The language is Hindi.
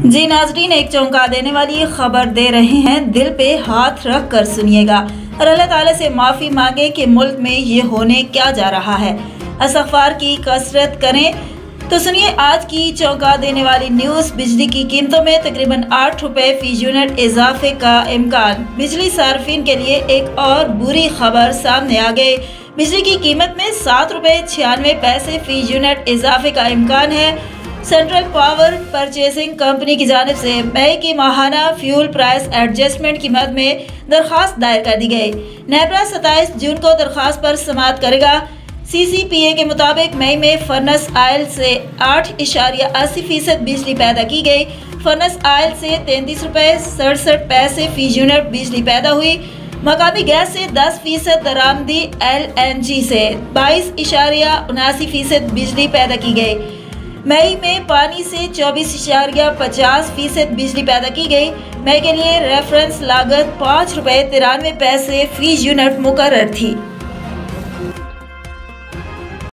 जी नाजरीन, एक चौंका देने वाली खबर दे रहे हैं, दिल पे हाथ रख कर सुनिएगा और अल्लाह ताला से माफ़ी मांगे कि मुल्क में ये होने क्या जा रहा है। इस्तग़फ़ार की कसरत करें तो सुनिए आज की चौंका देने वाली न्यूज़। बिजली की कीमतों में तकरीबन 8 रुपये फी यूनिट इजाफे का इम्कान। बिजली सार्फिन के लिए एक और बुरी खबर सामने आ गई। बिजली की कीमत में 7 रुपये 96 पैसे फी यूनिट इजाफे का इम्कान है। सेंट्रल पावर परचेसिंग कंपनी की जानिब से मई की माहाना फ्यूल प्राइस एडजस्टमेंट की मद में दरख्वास्त दायर कर दी गई। नेपरा 27 जून को दरख्वास्त पर समाअत करेगा। CCPA के मुताबिक मई में फर्नस आयल से 8.80% बिजली पैदा की गई। फर्नस आयल से 33 रुपये 67 पैसे फी यूनिट बिजली पैदा हुई। मकामी गैस से 10% दरामदी, LNG से 22.79% बिजली पैदा की गई। मई में पानी से 24.50% बिजली पैदा की गई। मई के लिए रेफरेंस लागत 5 रुपये 93 पैसे फी यूनिट मुकर्रर थी।